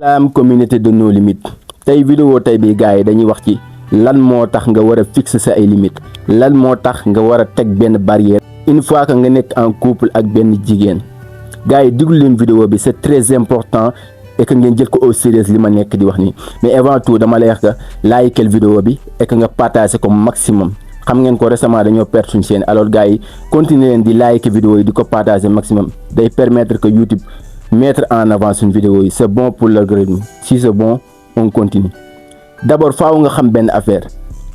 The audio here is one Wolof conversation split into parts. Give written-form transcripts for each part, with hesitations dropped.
Salam communauté de nos limites tey vidéo tey bi gars yi dañuy wax ci lan moo tax nga war a fixer sa ay limites lan moo tax nga war a teg benn barrière une fois que nga nekk en couple ak benn jigéen gars yi diglu leen vidéo bi c'est très important et que ngeen jël ko au sérieux li ma nekk di wax nii mais avant tout dama lay wax que like vidéo bi et que nga partager ko maximum xam ngeen ko récemment dañoo perdre suñu chaîne alors gars yi continuer leen di like vidéo yi di ko partager maximum day permettre que YouTube mettre en avant une vidéo yi c'est bon pour l'algorithme si c'est bon on continue d'abord faaw nga xam benn affaire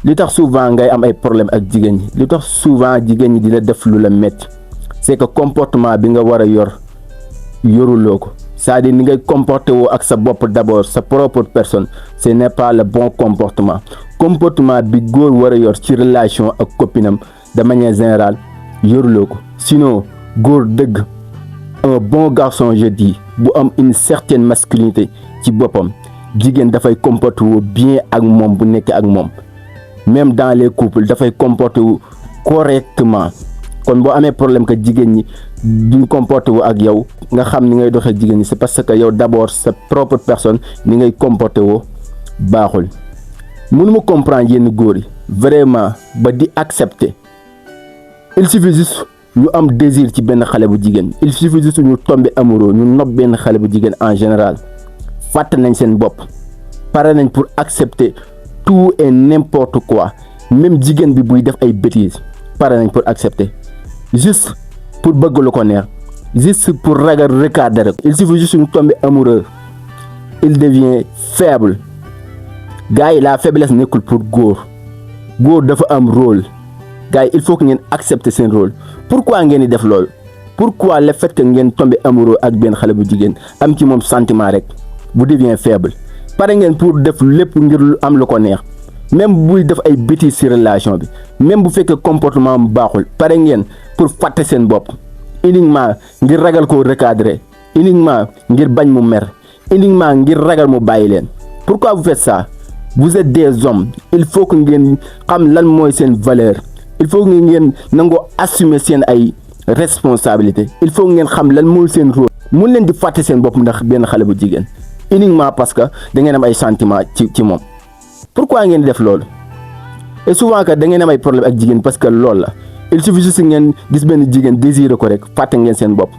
li tax souvent ngay am ay problème ak jigéen ñi li tax souvent jigéen ñi di la def lu la metti c'est que comportement bi nga war a yor yoruloo ko c'est-à-dire ni ngay comporté woo ak sa bopp d'abord sa propre personne ce n'est pas le bon comportement bi góor war a yor ci relation ak copinam de manière générale yoruloo ko sinon góor dëgg un bon garçon je dis bu am une certaine masculinité ci boppam jigéen dafay comporter wu bien ak moom bu nekk ak moom même dans les couples dafay comporter wu correctement kon boo amee problème que jigéen ñi duñ comporter wu ak yow nga xam ni ngay doxee jigéen ñi c'est parce que yow d'abord sa propre personne ni ngay comporter woo baaxul mënuma comprendre yenn góor yi vraiment ba di accepter il suffit juste ñu am désir ci benn xale bu jigéen il suffit juste ñu tomber amoureux ñu nopp benn xale bu jigéen en général fàtte nañ seen bopp pare nañ pour accepter tout et n'importe quoi même jigéen bi buy def ay bêtises pare nañ pour accepter juste pour bëgg lu ko neex juste pour ragal recadrer il suffit juste ñu tomber amoureux il devient faible gars yi la faiblesse nekkul pour góor dafa am rôle gars yi il faut que ngeen accepter seen rôle pourquoi ngeen di def loolu pourquoi le fait que ngeen tomber amoureux ak benn xale bu jigéen am ci moom sentiment rek bu devient faible pare ngeen pour def lépp ngir lu am lu ko neex même buy def ay bêtises ci relation bi même bu fekkee comportement mu baaxul pare ngeen pour fàtte seen bopp uniquement ngir ragal koo recadrer uniquement ngir bañ mu mer uniquement ngir ragal mu bàyyi leen pourquoi vous faites ça vous êtes des hommes il faut que ngeen xam lan mooy seen valeur il faut que ngeen nangoo assumer seen ay responsabilité il faut ngeen xam lan mooy seen rôle mun leen di fàtte seen bopp ndax benn xale bu jigéen uniquement parce que da ngeen am ay sentiments ci moom pourquoi ngeen di def loolu et souvent que da ngeen am ay problème ak jigéen parce que loolu la il suffit juste ngeen gis benn jigéen désirer ko rek fàtte ngeen seen bopp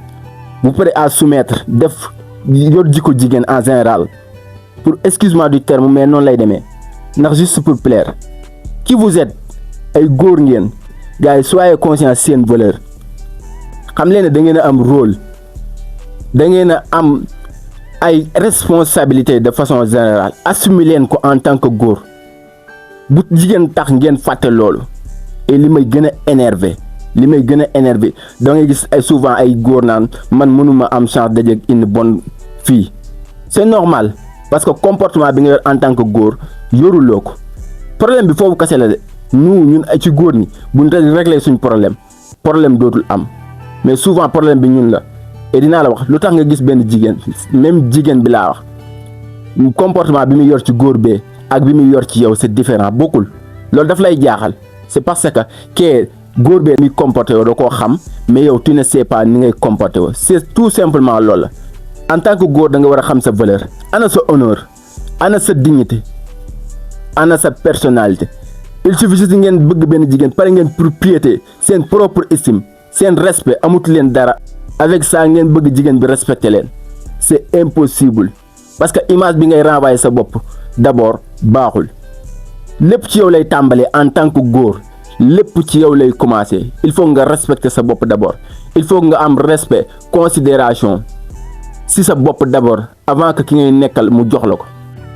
vous prêt à soumettre def yor jikko jigéen en général pour excuse-moi du terme mais noonu lay demee ndax juste pour plaire qui vous êtes ay góor ngeen gars yi soyez conscient seen valeur xam leen ne da ngeen a am rôle da ngeen a am ay responsabilité de façon générale assumer leen ko en tant que góor bu jigéen tax ngeen fàtte loolu et li may gën a énervé da ngay gis ay souvent ay góor naan man mënuma am chance dajeek une bonne fille c'est normal parce que comportement bi nga yor en tant que góor yoruloo ko problème bi foofu kese la de ñun ay ci góor ñi bu ñu régler suñ problème dootul am mais souvent problème bi ñun la et dinaa la wax lu tax nga gis benn jigéen même jigéen bi laa wax comportement bi muy yor ci góor bee ak bi muy yor ci yow c'est différent bokkul loolu daf lay jaaxal c'est parce que kee góor bee muy comporté woo da koo xam mais yow tu ne sais pas ni ngay comporté woo c'est tout simplement loolu la en tant que góor da nga war a xam sa valeur ana sa honneur ana sa dignité ana sa personnalité il suffit juste ngeen bëgg benn jigéen pare ngeen pour piété seen propre estime seen respect amut leen dara avec ça ngeen bëgg jigéen bi respecter leen c'est impossible parce que image bi ngay renvoyer sa bopp d'abord baaxul lépp ci yow lay tàmbalee en tant que góor lépp ci yow lay commencer il faut nga respecter sa bopp d'abord il faut nga am respect considération si sa bopp d'abord avant que ki ngay nekkal mu jox la ko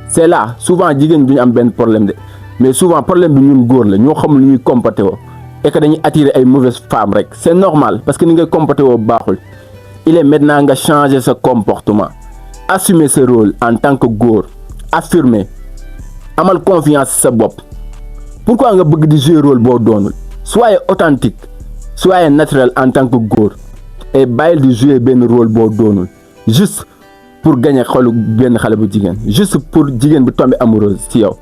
c'est là souvent jigéen duñu am benn problème de mais souvent problème bi ñun góor la ñoo xamul ñuy comporter woo et que dañuy attirer ay mauvaises femmes rek c'est normal parce que ni ngay comporter woo baaxul il est maintenant nga changer sa comportement assumer ce rôle en tant que góor affirmer amal confiance sa bopp pourquoi nga bëgg di jouer rôle boo doonul soyez authentique soyez naturel en tant que góor et bàyyil di jouer benn rôle boo doonul juste pour gagner xolu benn xale bu jigéen juste pour jigéen bi tomber amoureuse ci yow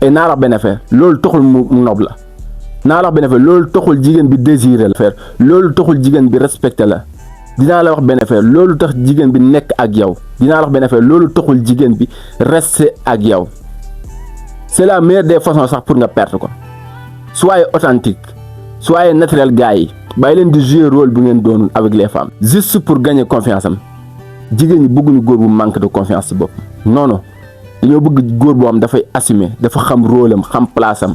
et naa la benn affaire loolu taxul mu nob la naa la benn affaire loolu taxul jigéen bi désirer la faire loolu taxul jigéen bi respecter la dinaa la wax benn affaire loolu tax jigéen bi nekk ak yow dinaa la wax benn affaire loolu taxul jigéen bi rester ak yow c'est la meilleure des façons sax pour nga perdre ko. Soyez authentique soyez naturel gars yi bàyyi leen di jouer rôle bu ngeen doon avec les femmes juste pour gagner confiance am. jigéen ñi bëgguñu góor bu manque de confiance ci bopp non non dañoo bëgg góor boo xam dafay assumer dafa xam rôle am xam place am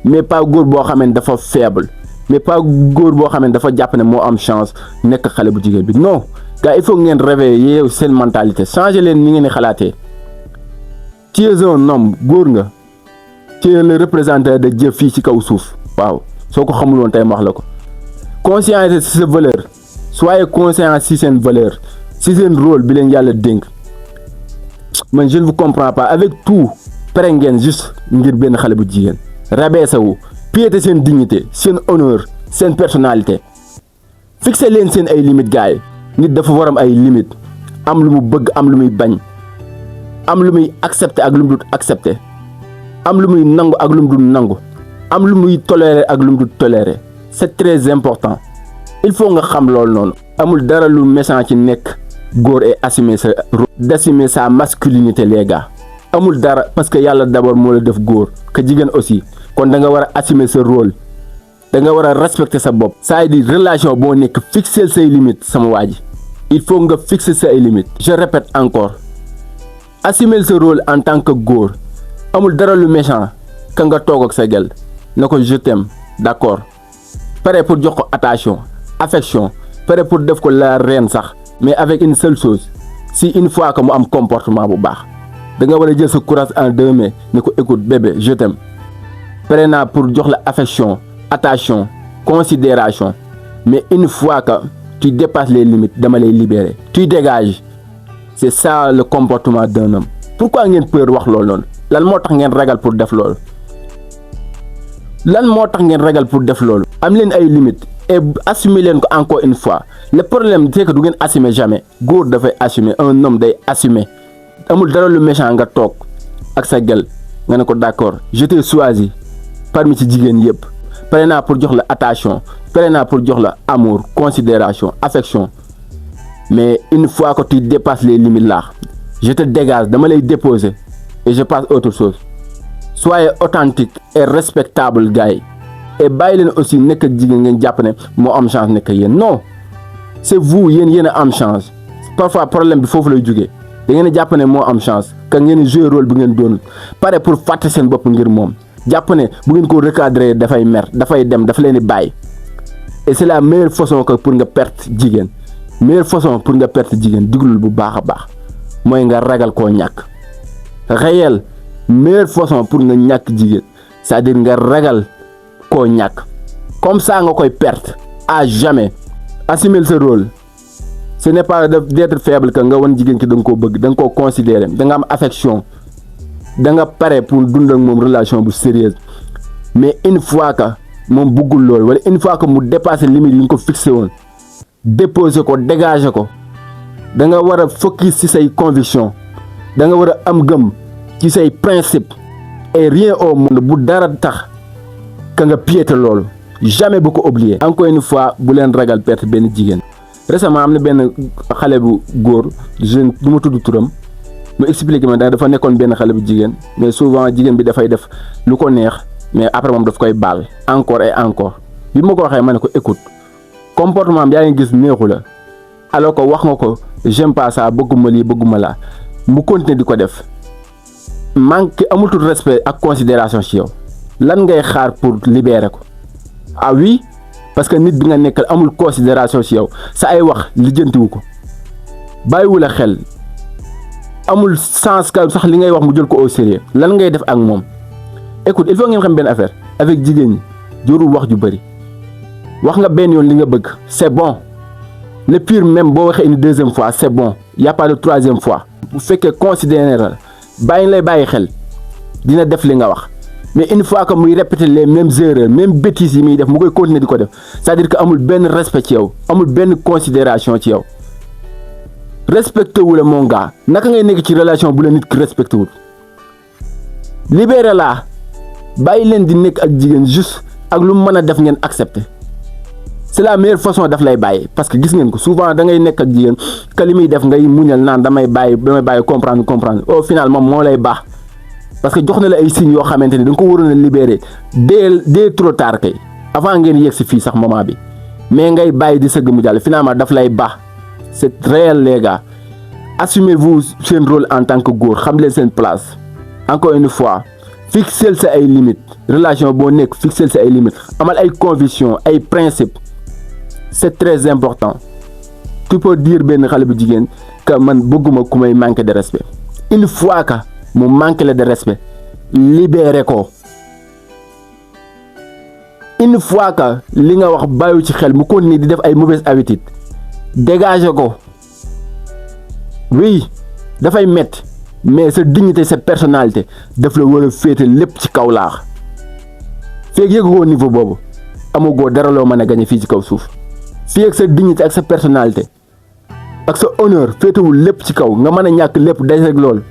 mais pas góor boo xam ne dafa faible mais pas góor boo xam ne dafa jàpp ne moo am chance nekk xale bu jigéen bi non gars il faut ngeen réveiller seen mentalité changer leen ni ngeen di xalaatee. tu es un homme góor nga tu es le représentant de Dieu fii ci kaw suuf waaw soo ko xamul woon tey ma wax la ko. conscience ci sa valeur soyez conscient ci seen valeur. si seen rôle bi leen yàlla dénk man je ne vous comprends pas avec tout pare ngeen juste ngir benn xale bu jigéen rabaisser wu piété seen dignité seen honneur seen personnalité fixer leen seen ay limites gars yi nit dafa war am ay limites am lu mu bëgg am lu muy bañ am lu muy accepter ak lu mu dul accepter am lu muy nangu ak lu mu dul nangu am lu muy tolérer ak lu mu dul tolérer c'est très important il faut nga xam loolu noonu amul dara lu méchant ci nekk góor et assumer sa rôle d'assumer sa masculinité les gars amul dara parce que yàlla d'abord moo la def góor que jigéen aussi kon da nga war a assumer sa rôle da nga war a respecter sa bopp. ça veut dire relation boo nekk fixer say limites sama waa ji il faut nga fixer say limites. je répète encore assumer sa rôle en tant que góor amul dara lu méchant ka nga toog ak sa gel na ko je t'aime d'accord pare pour jox ko attention affection pare pour def ko la reine sax mais avec une seule chose si une fois que mu am comportement bu baax da nga war a jël sa courage en deux mains ne ko écoute bébé je t'aime pare naa pour jox la affection attention considération mais une fois que tu dépasses les limites dama lay libérer tu dégages c'est ça le comportement d'un homme. pourquoi ngeen peur wax loolu noonu lan moo tax ngeen ragal pour def loolu am leen ay limites et assumer leen ko encore une fois le problème c'est que du ngeen assumer jamais góor dafay assumer un homme day assumer amul dara lu méchant nga toog ak sa gel nga ne ko d'accord je t'ai choisi parmi ci jigéen yëpp pare naa pour jox la attention pare naa pour jox la amour considération affection mais une fois que tu dépasses les limites là je te dégage dama lay déposer et je passe autre chose. soyez authentique et respectable gars yi et bàyyi leen aussi nekk ak jigéen ngeen jàpp ne moo am chance nekk yéen non c'est vous yéen a am chance parfois problème bi foofu lay jógee da ngeen a jàpp ne moo am chance que ngeen jouer rôle bu ngeen doonul pare pour fàtte seen bopp ngir moom jàpp ne bu ngeen ko recadrer dafay mer dafay dem dafa leen di bàyyi et c'est la meilleure façon que pour nga perte jigéen diglul bu baax a baax mooy nga ragal koo ñàkk réel meilleure façon pour nga ñàkk jigéen c'est-à-dire nga ragal koo ñàkk comme ça nga koy perte à jamais. assumer sa rôle ce n'est pas d'être faible que nga wan jigéen ki da nga koo bëgg da nga koo considérer da nga am affection da nga pare pour dund ak moom relation bu sérieuse mais une fois que moom bëggul lool wala une fois que mu dépasser limite yi nga ko fixé woon déposer ko dégager ko da nga war a focus ci say conviction da nga war a am gëm ci say principe et rien au monde bu dara tax ka nga piété loolu jamais bu ko oublier. encore une fois bu leen ragal perte benn jigéen. récemment am na benn xale bu góor jeune du ma tudd turam mu expliqué ma dafa nekkoon benn xale bu jigéen mais souvent jigéen bi dafay def lu ko neex mais après moom daf koy baal encore et encore bi ma ko waxee ma ne ko écoute comportement bi yaa ngi gis neexu la alors que wax nga ko j'aime pas ça bëgguma lii bëgguma laa mu continuer di ko def manque amutul respect ak considération ci yow lan ngay xaar pour libérer ko. ah oui parce que nit bi nga nekkal amul considération ci yow sa ay wax lijjantiwu ko bàyyiwu la xel amul sens ka sax li ngay wax mu jël ko au sérieux lan ngay def ak moom. écoute il faut ngeen xam benn affaire avec jigéen ñi jorul wax ju bëri wax nga benn yoon li nga bëgg c'est bon le pire même boo waxee une deuxième fois c'est bon y a pas de troisième fois. bu fekkee considéré la bàyyi lay bàyyi xel dina def li nga wax. mais une fois que muy répéter les mêmes erreurs même bêtises yi muy def mu koy continuer di ko def c'est-à-dire que amul benn respect ci yow amul benn considération ci yow respecté wu la mon gars naka ngay nekk ci relation bu la nit ki respecté wul libéré bàyyi leen di nekk ak jigéen juste ak lu mën a def ngeen accepté c'est la meilleure façon daf lay bàyyi parce que gis ngeen ko souvent da ngay nekk ak jigéen que li muy def ngay muñal naan damay bàyyi comprendre au final moom moo lay baax parce que jox na la ay signes yoo xamante ni da nga ko waroon a libérer dès trop tard kay avant ngeen yegg si fii sax moment bi mais ngay bàyyi di sëgg mu jàll finalement daf lay baax c'est réel les gars. Assumez-vous seen rôle en tant que góor xam leen seen place encore une fois fixel sa ay limites relation boo nekk fixel sa ay limites amal ay convictions ay principes c'est très important. Tu peux dire benn xale bu jigéen que man bëgguma ku may manquer de respect une fois que mu manque la de respect libéré ko une fois que li nga wax bàyyi ci xel mu continuer di def ay mauvaises habitudes dégager ko. Oui dafay métti mais sa dignité sa personnalité daf la war a féete lépp ci kaw laax feeg yëgoo niveau boobu amagoo dara loo mën a gañe fii ci kaw suuf fii ak sa dignité ak sa personnalité ak sa honneur féetewul lépp ci kaw nga mën a ñàkk lépp day rek lool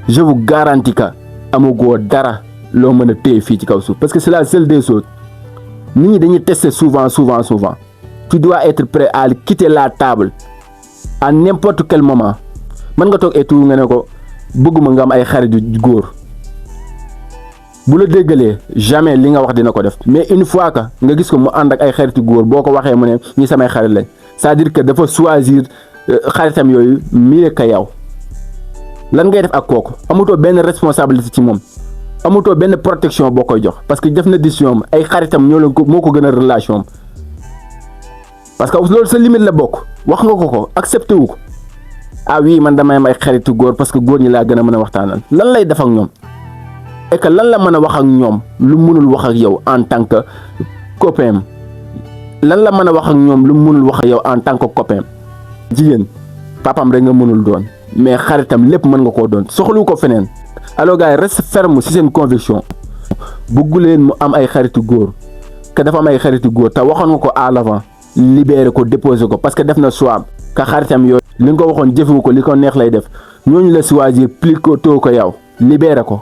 je vous garantis que amagoo dara loo mën a téye fii ci kaw suuf parce que c'est la seule des choses nit ñi dañuy tester souvent tu dois être prêt à quitter la table à n'importe quel moment. mën nga toog et tout nga ne ko bëgguma nga am ay xarit yu góor bu la déggalee jamais li nga wax dina ko def mais une fois que nga gis ko mu ànd ak ay xaritu góor boo ko waxee mu ne ñi samay xarit lañ c'est-à-dire que dafa choisir xaritam yooyu mieux que yow lan ngay def ak kooku amutoo benn responsabilité ci moom amutoo benn protection boo koy jox parce que def na décision ay xaritam moo ko gën a relation parce que loolu sa limite la bokk wax nga ko accepté wu ko. Ah oui man damay am ay xaritu góor parce que góor ñi laa gën a mën a waxtaanal lan lay def ak ñoom et que lan la mën a wax ak ñoom lu mënul wax ak yow en tant que copain lan la mën a wax ak ñoom lu mënul wax ak yow en tant que copain. jigéen papam rek nga mënul doon mais xaritam lépp mën nga koo doon soxlu ko feneen. alors gars yi reste ferme ci seen conviction bëggu leen mu am ay xaritu góor que dafa am ay xaritu góor te waxoon nga ko à l'avant libéré ko déposé ko parce que def na choix ka xaritam yooyu. li nga ko waxoon jëfewu ko li ko neex lay def ñooñu la choisir plutôt ko yow libéré ko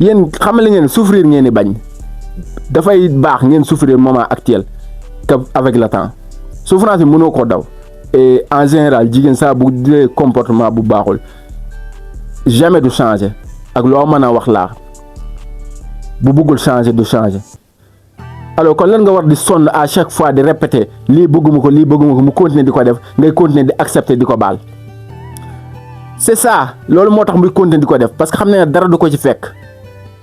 yéen xamal ngeen souffrir ngeen di bañ dafay baax ngeen souffrir moment actuel que avec le temps souffrance bi mënoo ko daw et en général jigéen saa bu dee comportement bu baaxul jamais du changer ak loo mën a wax laa bu bëggul changer du changer. alors kon lan nga war di sonn à chaque fois di répéter lii bëgguma ko mu continuer di ko def ngay continuer di accepter di ko baal c'est ça loolu moo tax muy continuer di ko def parce que xam ne dara du ko ci fekk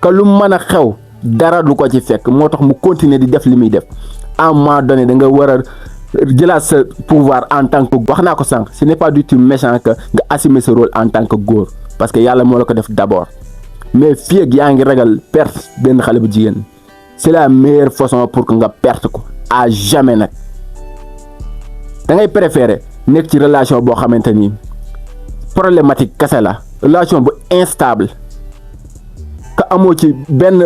que lu mën a xew dara du ko ci fekk moo tax mu continuer di def li muy def à un moment donné da nga war a jëlaat sa pouvoir en tant que wax naa ko sànq ce n'est pas du tout méchant que nga assumer ce rôle en tant que góor parce que yàlla moo la ko def d'abord mais fii ak yaa ngi ragal perte benn xale bu jigéen. C'est la meilleure façon pour que nga perte ko à jamais nag da ngay préférer nekk ci relation boo xamante ni problématique kese la relation bu instable que amoo ci benn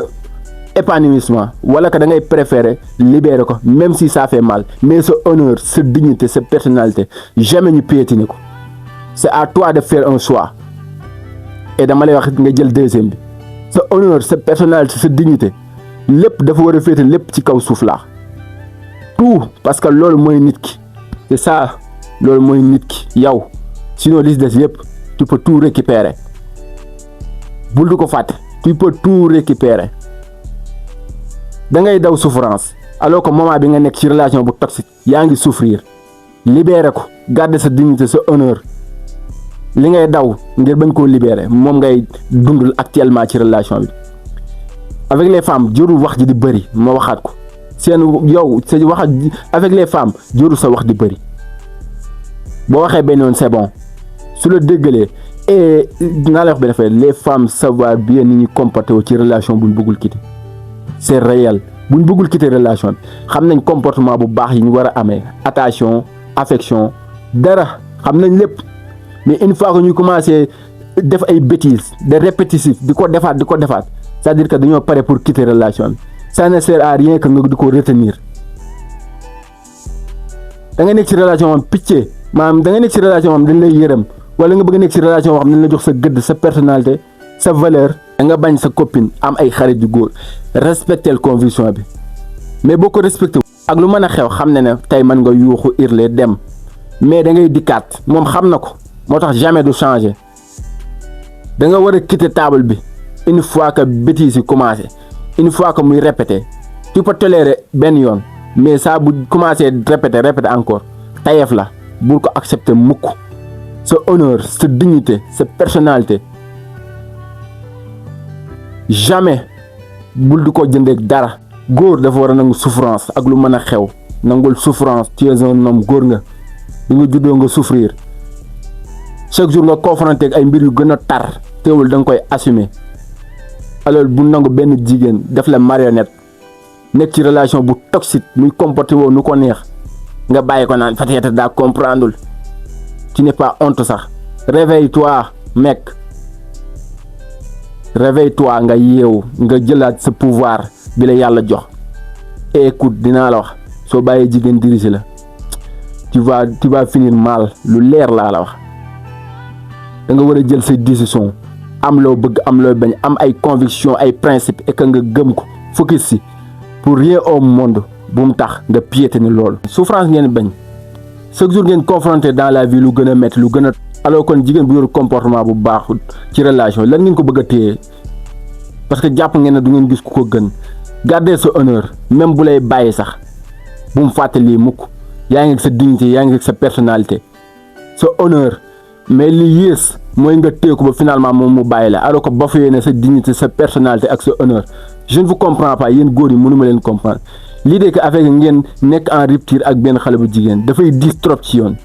épanouissement wala que da ngay préférer libérer ko même si ça fait mal mais sa honneur sa dignité sa personnalité jamais ñu piétiner ko c'est à toi de faire un choix et dama lay wax nga jël deuxième bi sa honneur sa personnalité sa dignité. lépp dafa war a féete lépp ci kaw suuf laa tout parce que loolu mooy nit ki c'est ça loolu mooy nit ki yow sinon li des yëpp tu peux tout récupérer bul du ko fàtte tu peux tout récupérer da ngay daw souffrance alors que moment bi nga nekk ci relation bu toxique yaa ngi souffrir libérer ko garder sa dignité sa honneur li ngay daw ngir bañ koo libérer moom ngay dundul actuellement ci relation bi. avec les femmes jërul wax ji di bëri ma waxaat ko seen yow sa wax avec les femmes jërul sa wax di bëri boo waxee benn yoon c'est bon su la déggalee et naa la wax benn affaire les femmes savoir bien ni ñu comporté wu ci relation buñ bëggul quitter c'est réel buñ bëggul quitter relation bi xam nañ comportement bu baax yi ñu war a amee attention affection dara xam nañ lépp mais une fois que ñu commencé def ay bêtises de répétitif di ko defaat c'est-à-dire que dañoo pare pour quitter relation bi ça ne sert à rien que nga di ko retenir da nga nekk ci relation moom pitié maanaam da nga nekk ci relation moom dañ lay yërëm wala nga bëgg nekk ci relation boo xam ne dañ la jox sa gëdd sa personnalité sa valeur da nga bañ sa copine am ay xarit yu góor respecter conviction bi mais boo ko respecté ak lu mën a xew xam ne tey mën nga yuuxu irle dem mais da ngay dikkaat moom xam na ko moo tax jamais du changer. da nga war a quitter table bi une fois que bêtises yi commencé une fois que muy répéter tu peux tolérer benn yoon mais saa bu commencé répéter encore tayef la bul ko accepter mukk. sa honneur sa dignité sa personnalité jamais bul di ko jëndeek dara. góor dafa war a nangu souffrance ak lu mën a xew nangul souffrance tu es un homme góor nga li nga juddoo nga souffrir chaque jour nga confronté ak ay mbir yu gën a tar teewul da nga koy assumer. alors bu nangu benn jigéen def la marionnette nekk ci relation bu toxique muy comporté woo nu ko neex nga bàyyi ko naan peut-être daa comprendre. tu n'es pas honte sax. réveille-toi mec réveille-toi nga yeewu nga jëlaat sa pouvoir bi la yàlla jox. et écoute dinaa la wax soo bàyyee jigéen dirigé la tu vas finir mal lu leer laa la wax. da nga war a jël sa décision am loo bëgg am loo bañ am ay conviction ay principe et que nga gëm ko focus si pour rien au monde bu mu tax nga piétiner loolu. souffrance ngeen bañ chaque jour ngeen confronté dans la vie lu gën a métti lu gën a. alors kon jigéen bu yor comportement bu baaxul ci relation lan ngeen ko bëgg a téye parce que jàpp ngeen ne du ngeen gis ku ko gën. garder sa honneur même bu lay bàyyi sax bu mu fàttali mukk yaa ngi ak sa dignité yaa ngi ak sa personnalité sa honneur mais li yées mooy nga téye ko ba finalement moom mu bàyyi la alors que bafoué na sa dignité sa personnalité ak sa honneur. je ne vous comprends pas yéen góor yi mënuma leen comprendre l'idée que avec ngeen nekk en rupture ak benn xale bu jigéen dafay diis trop ci yoon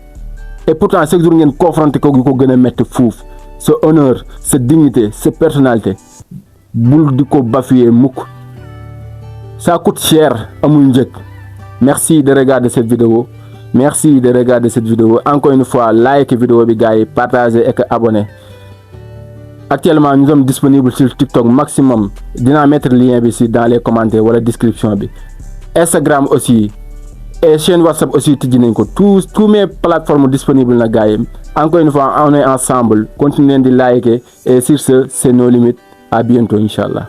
et pourtant chaque jour ngeen confronté ko ko gën a métti fuuf sa honneur sa dignité sa personnalité bul di ko bafoué mukk. ça coûte cher amul njëg. merci de regarder cette vidéo. Merci de regarder cette vidéo. Encore une fois, like vidéo bi gars yi, partagez et abonnez. Actuellement, nous sommes disponibles sur TikTok maximum. Dinaa mettre lien bi ici dans les commentaires ou la description bi. Instagram aussi. Et chaîne WhatsApp aussi tijji nañ ko. Tous mes plateformes disponibles na gars yi. Encore une fois, on est ensemble. Continuez de liker et sur ce, c'est nos limites. À bientôt, Inch'Allah.